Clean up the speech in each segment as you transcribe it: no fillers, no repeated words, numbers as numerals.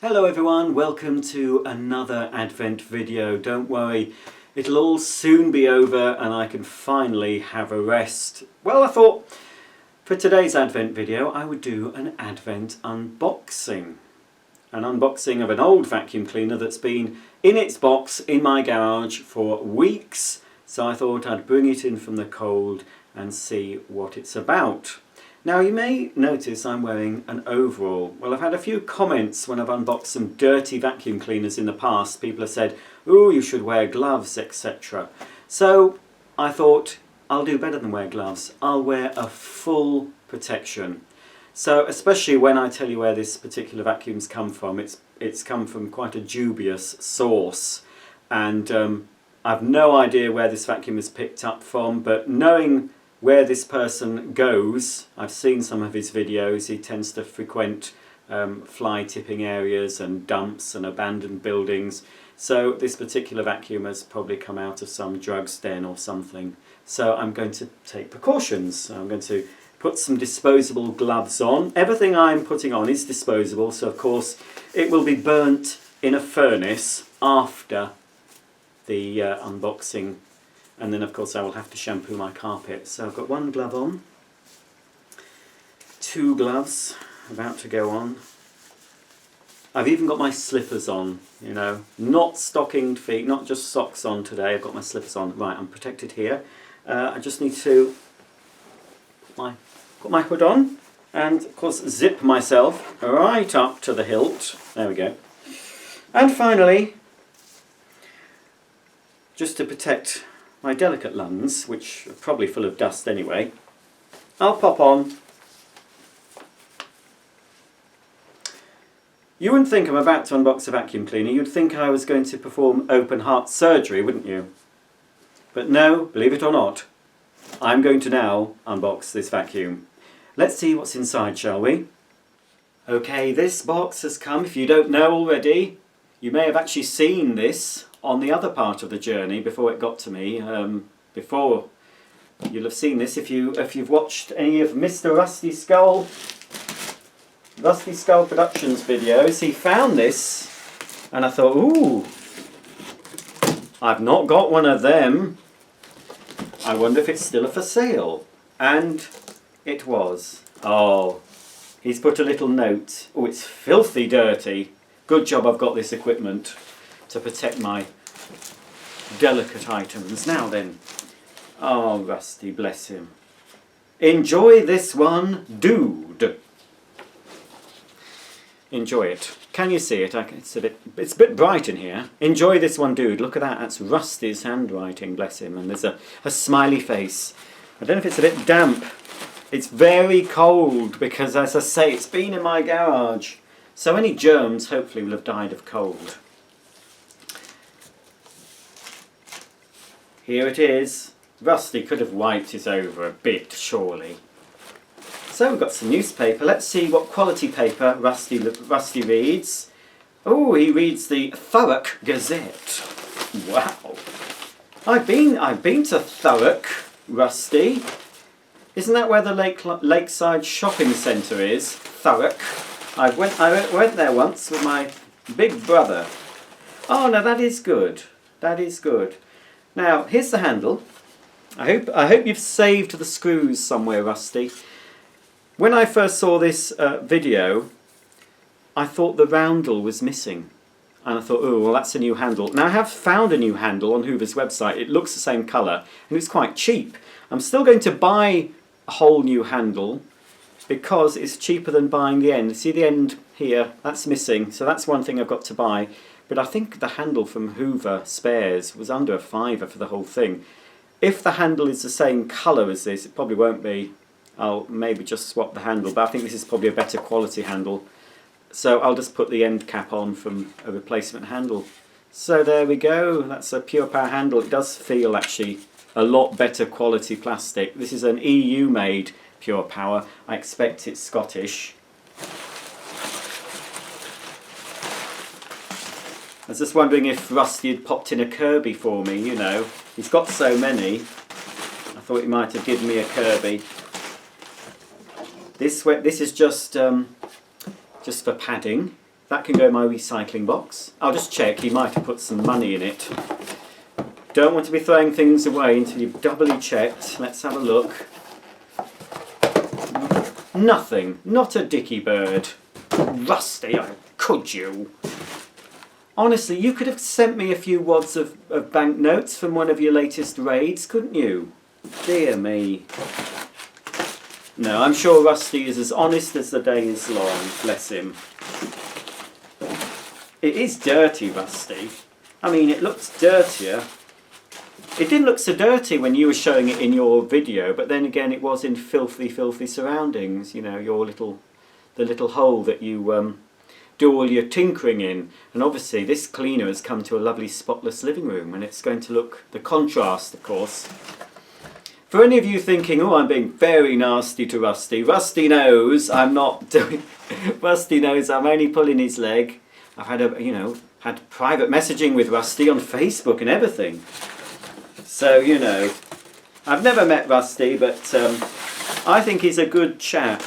Hello everyone, welcome to another Advent video. Don't worry, it'll all soon be over and I can finally have a rest. Well, I thought for today's Advent video I would do an Advent unboxing. An unboxing of an old vacuum cleaner that's been in its box in my garage for weeks. So I thought I'd bring it in from the cold and see what it's about. Now you may notice I'm wearing an overall. Well, I've had a few comments when I've unboxed some dirty vacuum cleaners in the past. People have said, oh, you should wear gloves, etc. So I thought I'll do better than wear gloves. I'll wear a full protection. So especially when I tell you where this particular vacuum's come from, it's come from quite a dubious source. And I've no idea where this vacuum is picked up from, but knowing where this person goes, I've seen some of his videos. He tends to frequent fly tipping areas and dumps and abandoned buildings. So this particular vacuum has probably come out of some drugs den or something. So I'm going to take precautions. I'm going to put some disposable gloves on. Everything I'm putting on is disposable, so of course it will be burnt in a furnace after the unboxing. And then of course I will have to shampoo my carpet. So I've got one glove on, two gloves about to go on. I've even got my slippers on, you know, not stockinged feet, not just socks on today. I've got my slippers on. Right, I'm protected here. I just need to put my hood on and of course zip myself right up to the hilt. There we go. And finally, just to protect my delicate lungs, which are probably full of dust anyway, I'll pop on. You wouldn't think I'm about to unbox a vacuum cleaner. You'd think I was going to perform open heart surgery, wouldn't you? But no, believe it or not, I'm going to now unbox this vacuum. Let's see what's inside, shall we? Okay, this box has come. If you don't know already, you may have actually seen this on the other part of the journey before it got to me. Before you'll have seen this if you've watched any of Mr. Rusty Skull Productions videos. He found this and I thought, ooh, I've not got one of them. I wonder if it's still for sale. And it was. Oh, he's put a little note. Oh, it's filthy dirty. Good job I've got this equipment to protect my delicate items. Now then, oh Rusty, bless him. Enjoy this one, dude. Enjoy it. Can you see it? It's a bit bright in here. Enjoy this one, dude. Look at that. That's Rusty's handwriting, bless him. And there's a smiley face. I don't know if it's a bit damp. It's very cold because, as I say, it's been in my garage. So any germs hopefully will have died of cold. Here it is. Rusty could have wiped it over a bit, surely. So we've got some newspaper. Let's see what quality paper Rusty reads. Oh, he reads the Thurrock Gazette. Wow. I've been to Thurrock, Rusty. Isn't that where the Lakeside Shopping Centre is? Thurrock. I went there once with my big brother. Oh no, that is good. That is good. Now, here's the handle. I hope you've saved the screws somewhere, Rusty. When I first saw this video, I thought the roundel was missing. And I thought, oh, well, that's a new handle. Now, I have found a new handle on Hoover's website. It looks the same colour, and it's quite cheap. I'm still going to buy a whole new handle because it's cheaper than buying the end. See the end here? That's missing. So that's one thing I've got to buy. But I think the handle from Hoover Spares was under £5 for the whole thing. If the handle is the same colour as this, it probably won't be. I'll maybe just swap the handle, but I think this is probably a better quality handle. So I'll just put the end cap on from a replacement handle. So there we go. That's a Purepower handle. It does feel actually a lot better quality plastic. This is an EU-made Purepower. I expect it's Scottish. I was just wondering if Rusty had popped in a Kirby for me, you know. He's got so many. I thought he might have given me a Kirby. This is just for padding. that can go in my recycling box. I'll just check, he might have put some money in it. Don't want to be throwing things away until you've doubly checked. Let's have a look. Nothing, not a dicky bird. Rusty, could you? Honestly, you could have sent me a few wads of banknotes from one of your latest raids, couldn't you? Dear me. No, I'm sure Rusty is as honest as the day is long, bless him. It is dirty, Rusty. I mean, it looks dirtier. It didn't look so dirty when you were showing it in your video, but then again it was in filthy, filthy surroundings, you know, the little hole that you do all your tinkering in. And obviously this cleaner has come to a lovely spotless living room, and it's going to look, the contrast of course. For any of you thinking, oh, I'm being very nasty to Rusty, Rusty knows I'm not doing, Rusty knows I'm only pulling his leg. I've had had private messaging with Rusty on Facebook and everything. So, you know, I've never met Rusty, but I think he's a good chap.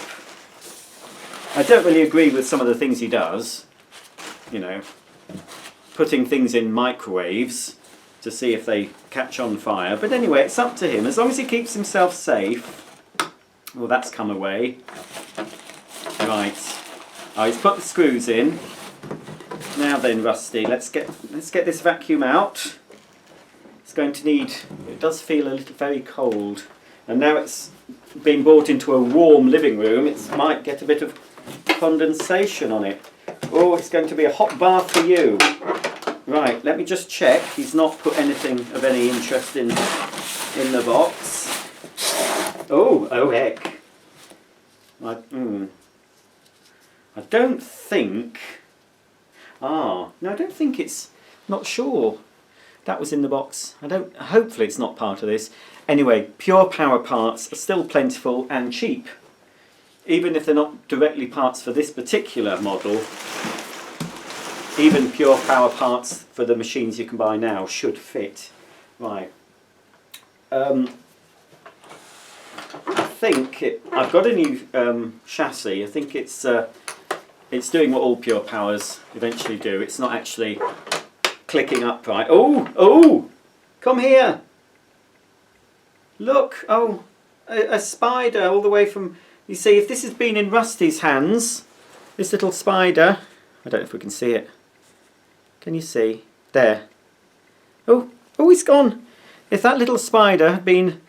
I don't really agree with some of the things he does, you know, putting things in microwaves to see if they catch on fire. But anyway, it's up to him. As long as he keeps himself safe. Well, that's come away. Right. Oh, he's put the screws in. Now then, Rusty, let's get this vacuum out. It's going to need, it does feel a little very cold. And now it's being brought into a warm living room, it might get a bit of condensation on it. Oh, it's going to be a hot bath for you. Right, let me just check. He's not put anything of any interest in the box. Oh heck. I don't think... no, I don't think it's... Not sure. That was in the box. Hopefully it's not part of this. Anyway, Purepower parts are still plentiful and cheap. Even if they're not directly parts for this particular model, even Purepower parts for the machines you can buy now should fit. Right. I think I've got a new chassis. I think it's doing what all Purepowers eventually do. It's not actually clicking upright. Oh! Come here! Look! Oh, a spider all the way from... You see, if this has been in Rusty's hands, this little spider... I don't know if we can see it. Can you see? There. Oh, he's gone! If that little spider had been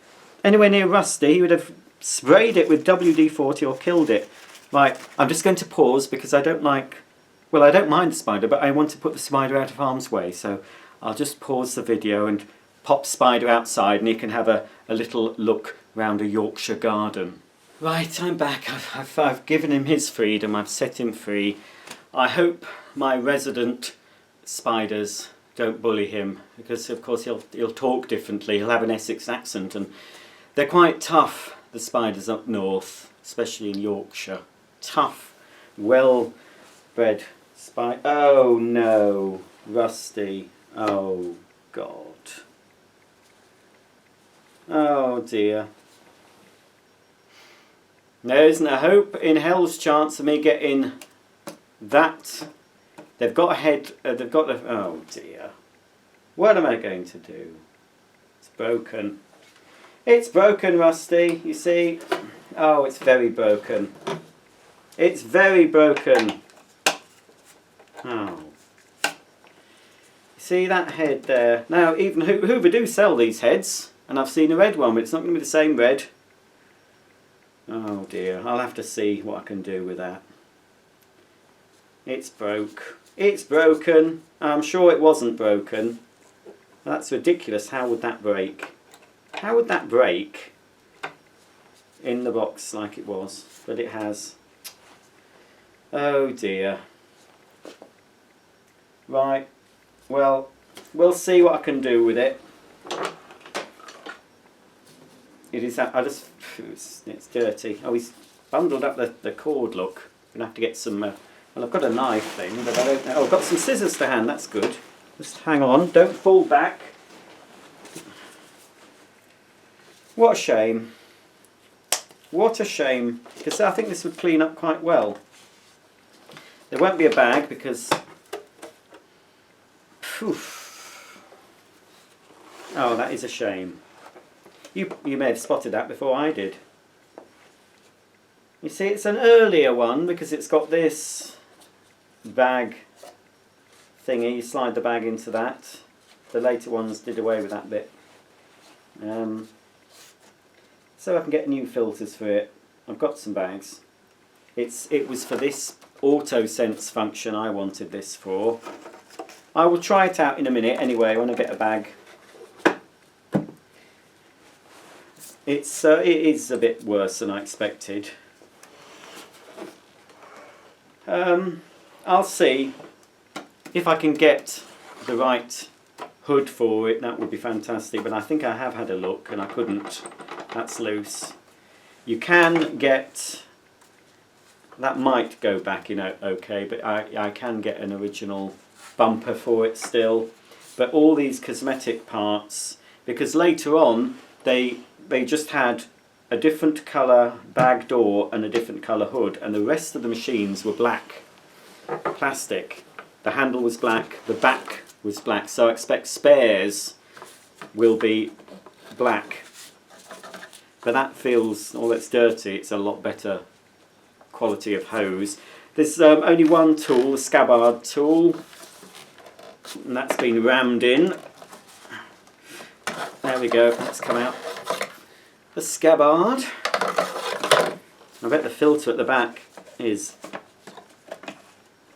anywhere near Rusty, he would have sprayed it with WD-40 or killed it. Right, I'm just going to pause because I don't like... Well, I don't mind the spider, but I want to put the spider out of harm's way, so I'll just pause the video and pop Spider outside and he can have a little look round a Yorkshire garden. Right, I'm back. I've given him his freedom, I've set him free. I hope my resident spiders don't bully him, because of course he'll talk differently, he'll have an Essex accent, and they're quite tough, the spiders up north, especially in Yorkshire. Tough, well-bred spider. Oh no, Rusty. Oh God. Oh dear. There isn't a hope in hell's chance of me getting that. They've got a head, oh dear. What am I going to do? It's broken. It's broken, Rusty, you see. Oh, it's very broken. It's very broken. Oh. See that head there? Now, even Hoover do sell these heads, and I've seen a red one, but it's not going to be the same red. Oh dear, I'll have to see what I can do with that. It's broke. It's broken. I'm sure it wasn't broken. That's ridiculous. How would that break? How would that break in the box like it was? But it has. Oh dear. Right. Well, we'll see what I can do with it. It is. It's dirty. Oh, he's bundled up the cord. Look, I'm gonna have to get some. Well, I've got a knife thing, but I don't know. Oh, I've got some scissors to hand. That's good. Just hang on. Don't fall back. What a shame. What a shame. Because I think this would clean up quite well. There won't be a bag because... Poof. Oh, that is a shame. You may have spotted that before I did. You see, it's an earlier one because it's got this bag thingy. You slide the bag into that. The later ones did away with that bit. So I can get new filters for it. I've got some bags. It was for this Autosense function I wanted this for. I will try it out in a minute anyway when I get a bag. It is a bit worse than I expected. I'll see if I can get the right hood for it. That would be fantastic, but I think I have had a look and I couldn't. That's loose. You can get... That might go back in okay, but I can get an original bumper for it still. But all these cosmetic parts, because later on they just had a different colour bag door and a different colour hood, and the rest of the machines were black plastic. The handle was black, the back was black, so I expect spares will be black. But that feels, although it's dirty, it's a lot better quality of hose. There's only one tool, the scabbard tool, and that's been rammed in. There we go, that's come out. The scabbard. I bet the filter at the back is...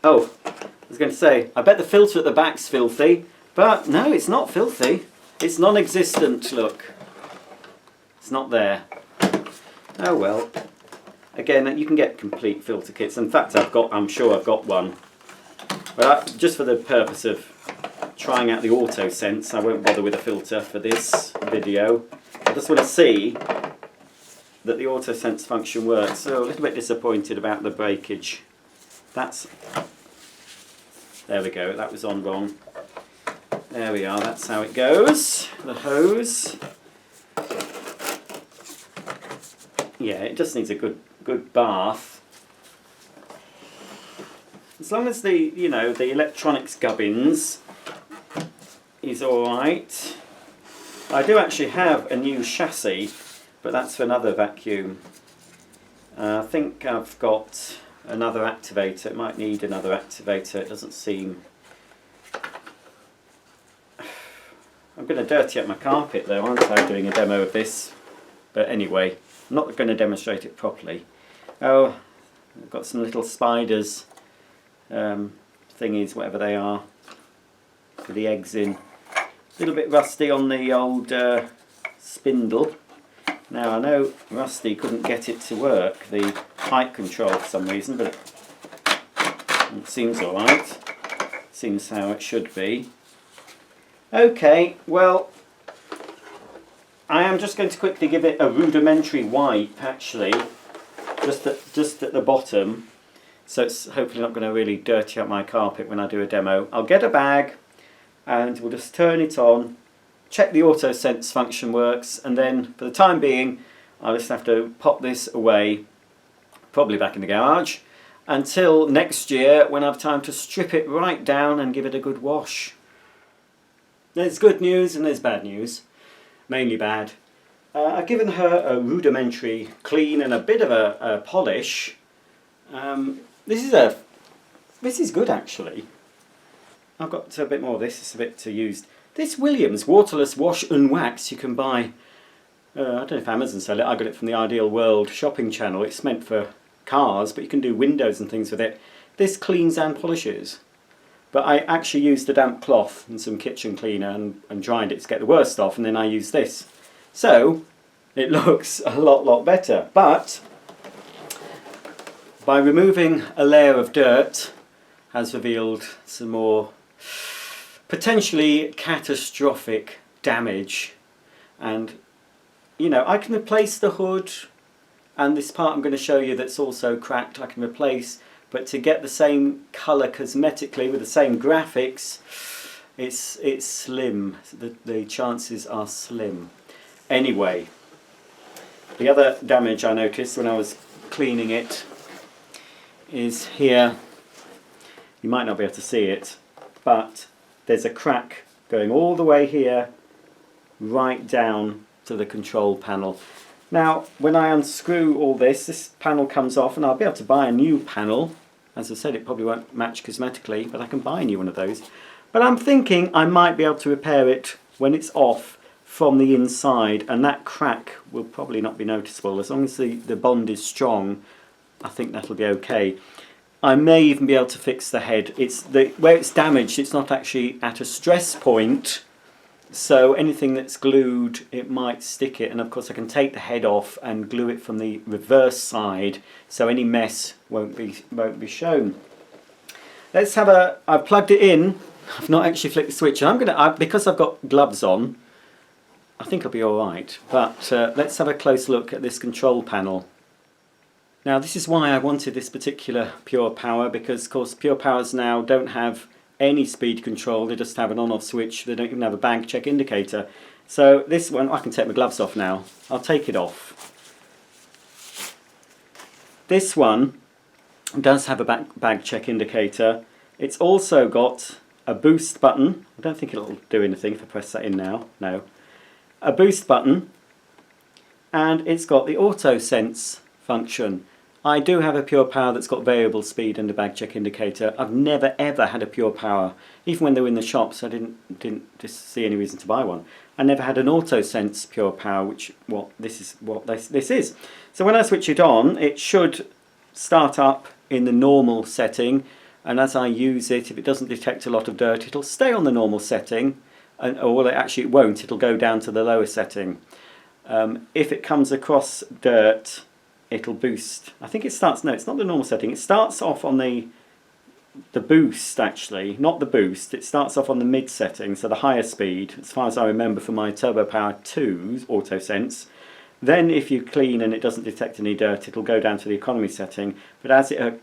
Oh, I was going to say, I bet the filter at the back's filthy, but no, it's not filthy. It's non-existent, look. It's not there. Oh well. Again, you can get complete filter kits. In fact, I'm sure I've got one. But just for the purpose of trying out the Autosense, I won't bother with a filter for this video. I just want to see that the Autosense function works. So a little bit disappointed about the breakage. There we go, that was on wrong. There we are, that's how it goes. The hose. Yeah, it just needs a good bath. As long as the electronics gubbins is alright. I do actually have a new chassis, but that's for another vacuum. I think I've got another activator. It might need another activator. It doesn't seem... I'm going to dirty up my carpet though, aren't I, doing a demo of this? But anyway, I'm not going to demonstrate it properly. Oh, I've got some little spiders, thingies, whatever they are, for the eggs in. A little bit rusty on the old spindle. Now I know Rusty couldn't get it to work, the height control for some reason, but it seems alright. Seems how it should be. Okay, well, I am just going to quickly give it a rudimentary wipe actually, just at the bottom, so it's hopefully not going to really dirty up my carpet when I do a demo. I'll get a bag and we'll just turn it on, check the Autosense function works, and then for the time being I'll just have to pop this away, probably back in the garage, until next year when I have time to strip it right down and give it a good wash. There's good news and there's bad news, mainly bad. I've given her a rudimentary clean and a bit of a polish. This is good actually. I've got a bit more of this, it's a bit used. This Williams waterless wash and wax you can buy, I don't know if Amazon sell it, I got it from the Ideal World shopping channel. It's meant for cars, but you can do windows and things with it. This cleans and polishes. But I actually used a damp cloth and some kitchen cleaner and dried it to get the worst off, and then I used this. So, it looks a lot better. But, by removing a layer of dirt, has revealed some more potentially catastrophic damage. And, you know, I can replace the hood, and this part I'm going to show you that's also cracked, I can replace, but to get the same colour cosmetically with the same graphics, it's slim. The chances are slim. Anyway, the other damage I noticed when I was cleaning it is here. You might not be able to see it, but there's a crack going all the way here, right down to the control panel. Now, when I unscrew all this, this panel comes off, and I'll be able to buy a new panel. As I said, it probably won't match cosmetically, but I can buy a new one of those. But I'm thinking I might be able to repair it when it's off from the inside, and that crack will probably not be noticeable. As long as the bond is strong, I think that'll be okay. I may even be able to fix the head. Where it's damaged, it's not actually at a stress point, so anything that's glued, it might stick it. And of course I can take the head off and glue it from the reverse side, so any mess won't be shown. Let's have I've plugged it in. I've not actually flicked the switch. Because I've got gloves on, I think I'll be alright. But let's have a close look at this control panel. Now this is why I wanted this particular Purepower, because of course Purepowers now don't have any speed control, they just have an on-off switch, they don't even have a bag check indicator. So this one, I can take my gloves off now, I'll take it off. This one does have a bag check indicator. It's also got a boost button. I don't think it'll do anything if I press that in now, no. A boost button, and it's got the Autosense function. I do have a Purepower that's got variable speed and a bag check indicator. I've never ever had a Purepower, even when they were in the shops. I didn't just see any reason to buy one. I never had an Autosense Purepower, which this is what this is. So when I switch it on, it should start up in the normal setting, and as I use it, if it doesn't detect a lot of dirt, it'll stay on the normal setting, or actually it won't. It'll go down to the lower setting. If it comes across dirt, it'll boost. I think it starts, no, it's not the normal setting. It starts off on the boost, actually, not the boost. It starts off on the mid setting, so the higher speed, as far as I remember from my Turbopower 2's Autosense. Then if you clean and it doesn't detect any dirt, it'll go down to the economy setting. But as it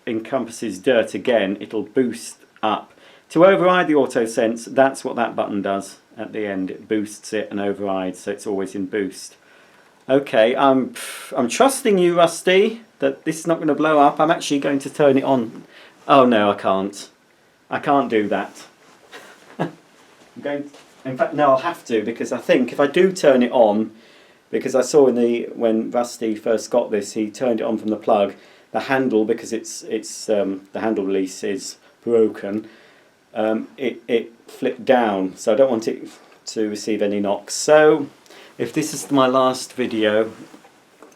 encompasses dirt again, it'll boost up. To override the Autosense, that's what that button does at the end. It boosts it and overrides, so it's always in boost. Okay, I'm trusting you, Rusty, that this is not going to blow up. I'm actually going to turn it on. Oh no, I can't. I can't do that. In fact, no, I'll have to, because I think if I do turn it on, because I saw when Rusty first got this, he turned it on from the plug. The handle, because the handle release is broken, it flipped down, so I don't want it to receive any knocks. So if this is my last video,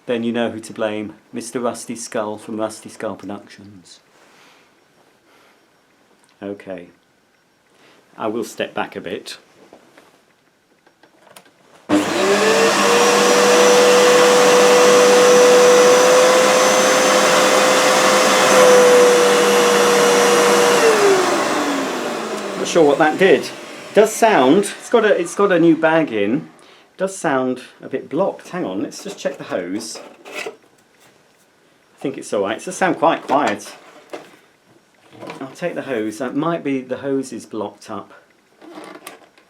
then you know who to blame. Mr. Rusty Skull from Rusty Skull Productions. Okay. I will step back a bit. Not sure what that did. It does sound, it's got a new bag in. Does sound a bit blocked. Hang on, let's just check the hose. I think it's alright. It does sound quite quiet. I'll take the hose. That might be the hose is blocked up.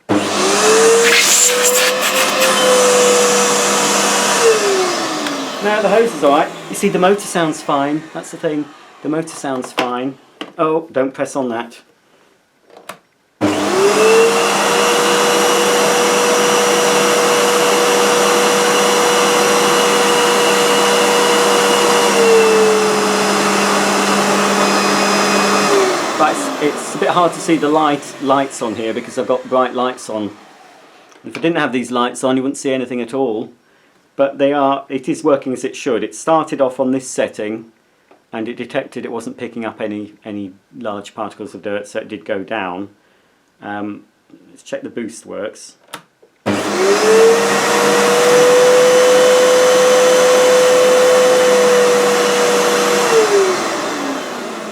No, the hose is alright. You see, the motor sounds fine. That's the thing. The motor sounds fine. Oh, don't press on that. It's a bit hard to see the lights on here because I've got bright lights on. If I didn't have these lights on, you wouldn't see anything at all. But it is working as it should. It started off on this setting and it detected it wasn't picking up any large particles of dirt, so it did go down. Let's check the boost works.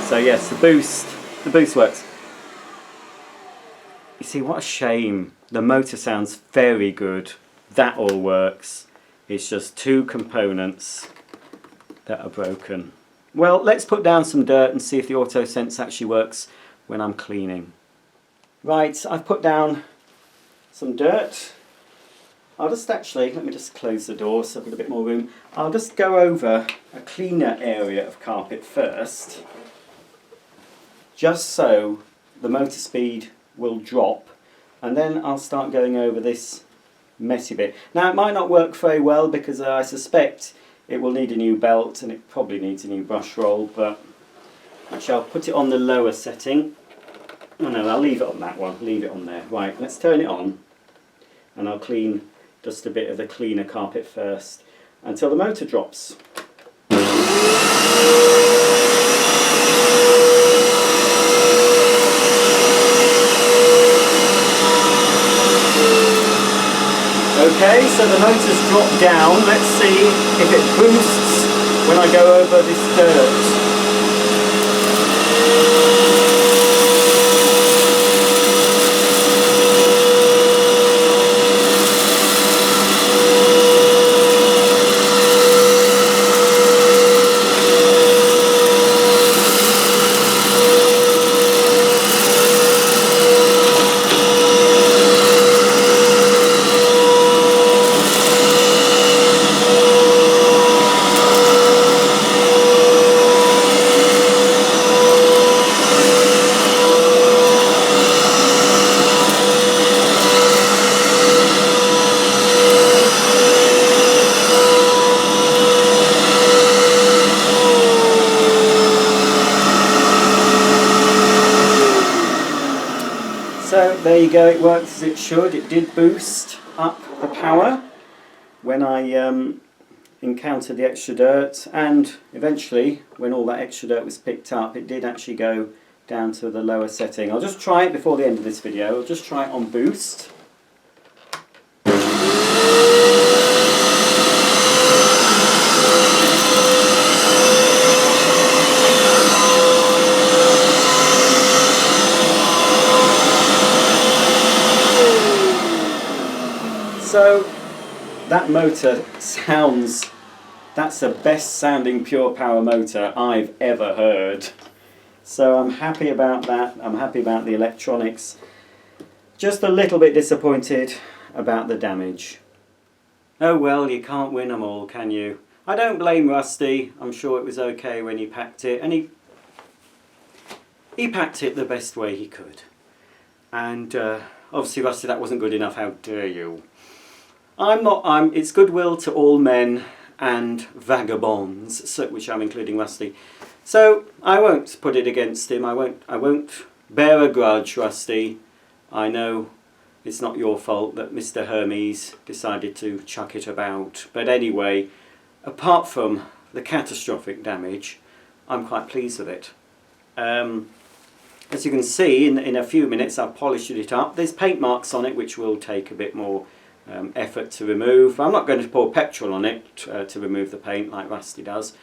So yes, the boost works. You see, what a shame. The motor sounds very good. That all works. It's just two components that are broken. Well, let's put down some dirt and see if the Autosense actually works when I'm cleaning. Right, I've put down some dirt. I'll just let me just close the door so I've got a bit more room. I'll just go over a cleaner area of carpet first. just so the motor speed will drop, and then I'll start going over this messy bit. Now it might not work very well because I suspect it will need a new belt and it probably needs a new brush roll, but actually I'll put it on the lower setting. Oh no, I'll leave it on that one, leave it on there. Right, let's turn it on and I'll clean just a bit of the cleaner carpet first until the motor drops. Okay, so the motor's dropped down. Let's see if it boosts when I go over this dirt. So there you go, it worked as it should. It did boost up the power when I encountered the extra dirt, and eventually when all that extra dirt was picked up it did actually go down to the lower setting. I'll just try it before the end of this video. I'll just try it on boost. So that motor sounds, that's the best sounding Pure Power motor I've ever heard. So I'm happy about that. I'm happy about the electronics. Just a little bit disappointed about the damage. Oh well, you can't win them all, can you? I don't blame Rusty. I'm sure it was okay when he packed it, and he packed it the best way he could. And obviously Rusty, that wasn't good enough. How dare you? It's goodwill to all men and vagabonds, which I'm including Rusty. So I won't put it against him. I won't bear a grudge, Rusty. I know it's not your fault that Mr. Hermes decided to chuck it about. But anyway, apart from the catastrophic damage, I'm quite pleased with it. As you can see, in a few minutes I've polished it up. There's paint marks on it which will take a bit more effort to remove. I'm not going to pour petrol on it to remove the paint like Rusty does,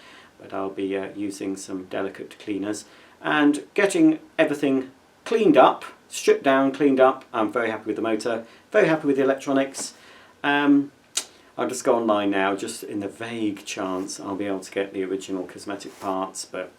but I'll be using some delicate cleaners and getting everything cleaned up, stripped down, cleaned up. I'm very happy with the motor, very happy with the electronics. I'll just go online now, just in the vague chance I'll be able to get the original cosmetic parts, but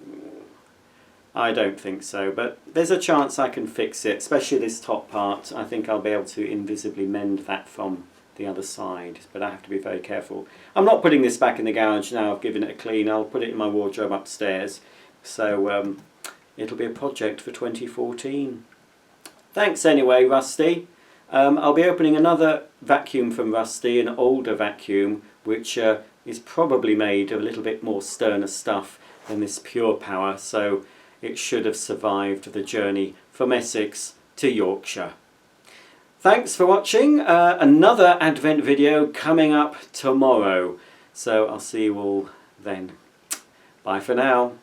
I don't think so. But there's a chance I can fix it, especially this top part. I think I'll be able to invisibly mend that from the other side, but I have to be very careful. I'm not putting this back in the garage now. I've given it a clean. I'll put it in my wardrobe upstairs. So it'll be a project for 2014. Thanks anyway, Rusty. I'll be opening another vacuum from Rusty, an older vacuum, which is probably made of a little bit more sterner stuff than this Pure Power, so it should have survived the journey from Essex to Yorkshire. Thanks for watching. Another Advent video coming up tomorrow. So I'll see you all then. Bye for now.